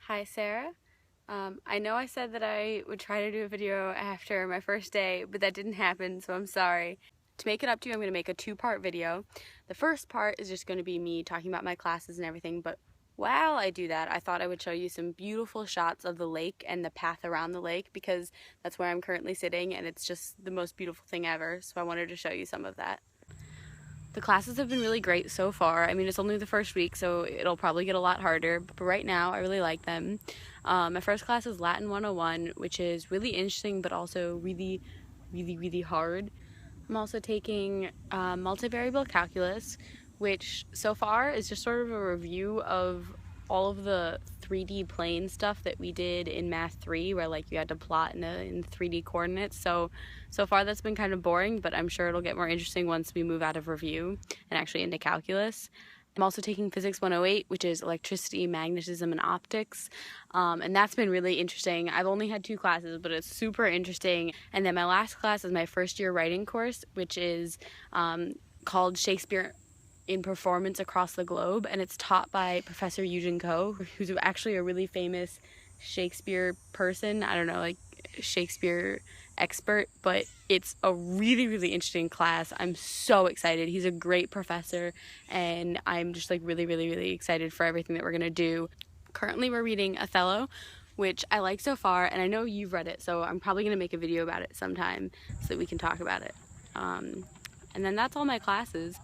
Hi Sarah. I know I said that I would try to do a video after my first day, but that didn't happen, so I'm sorry. To make it up to you, I'm going to make a two-part video. The first part is just going to be me talking about my classes and everything, but while I do that, I thought I would show you some beautiful shots of the lake and the path around the lake because that's where I'm currently sitting and it's just the most beautiful thing ever, so I wanted to show you some of that. The classes have been really great so far. I mean, it's only the first week, so it'll probably get a lot harder, but right now I really like them. My first class is Latin 101, which is really interesting, but also really hard. I'm also taking multivariable calculus, which so far is just sort of a review of all of the 3D plane stuff that we did in Math 3, where like you had to plot in 3D coordinates. So far that's been kind of boring, but I'm sure it'll get more interesting once we move out of review and actually into calculus. I'm also taking Physics 108, which is electricity, magnetism, and optics, and that's been really interesting. I've only had 2 classes, but it's super interesting. And then my last class is my first year writing course, which is called Shakespeare in Performance Across the Globe, and it's taught by Professor Eugen Ko, who's actually a really famous Shakespeare person. I don't know, like Shakespeare expert, but it's a really interesting class. I'm so excited. He's a great professor and I'm just like really excited for everything that we're gonna do. Currently we're reading Othello, which I like so far, and I know you've read it, so I'm probably gonna make a video about it sometime so that we can talk about it. And then that's all my classes.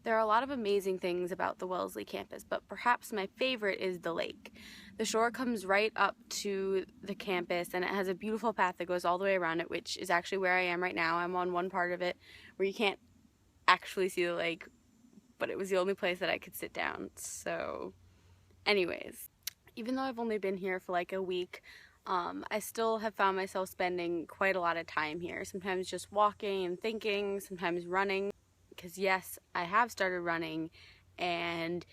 There are a lot of amazing things about the Wellesley campus, but perhaps my favorite is the lake. The shore comes right up to the campus and it has a beautiful path that goes all the way around it, which is actually where I am right now. I'm on one part of it where you can't actually see the lake, but it was the only place that I could sit down. So anyways, even though I've only been here for like a week, I still have found myself spending quite a lot of time here. Sometimes just walking and thinking, sometimes running. Because yes, I have started running and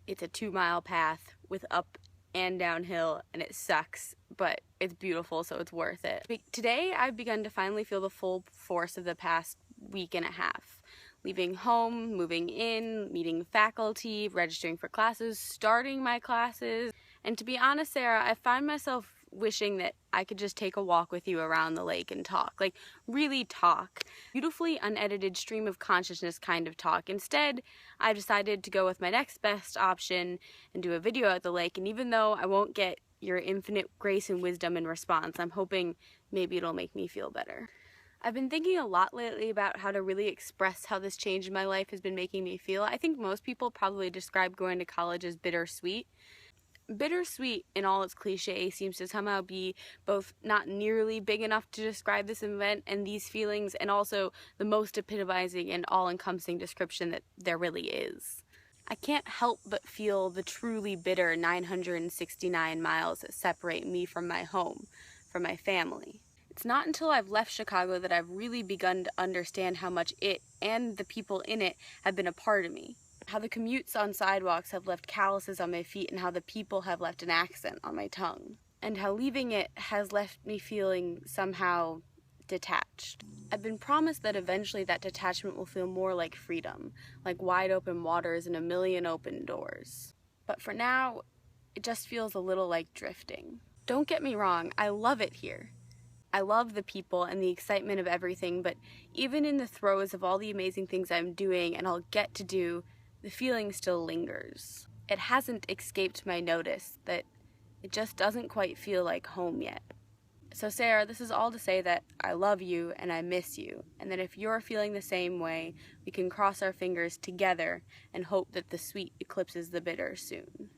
it's a 2-mile path with up and downhill and it sucks, but it's beautiful, so it's worth it. Today I've begun to finally feel the full force of the past week and a half. Leaving home, moving in, meeting faculty, registering for classes, starting my classes. And to be honest, Sarah, I find myself wishing that I could just take a walk with you around the lake and talk, like really talk. Beautifully unedited stream of consciousness kind of talk. Instead, I've decided to go with my next best option and do a video at the lake, and even though I won't get your infinite grace and wisdom in response, I'm hoping maybe it'll make me feel better. I've been thinking a lot lately about how to really express how this change in my life has been making me feel. I think most people probably describe going to college as bittersweet. Bittersweet, in all its cliche, seems to somehow be both not nearly big enough to describe this event and these feelings, and also the most epitomizing and all-encompassing description that there really is. I can't help but feel the truly bitter 969 miles that separate me from my home, from my family. It's not until I've left Chicago that I've really begun to understand how much it and the people in it have been a part of me. How the commutes on sidewalks have left calluses on my feet and how the people have left an accent on my tongue. And how leaving it has left me feeling somehow detached. I've been promised that eventually that detachment will feel more like freedom, like wide open waters and a million open doors. But for now, it just feels a little like drifting. Don't get me wrong, I love it here. I love the people and the excitement of everything, but even in the throes of all the amazing things I'm doing and I'll get to do, the feeling still lingers. It hasn't escaped my notice that it just doesn't quite feel like home yet. So Sarah, this is all to say that I love you and I miss you, and that if you're feeling the same way, we can cross our fingers together and hope that the sweet eclipses the bitter soon.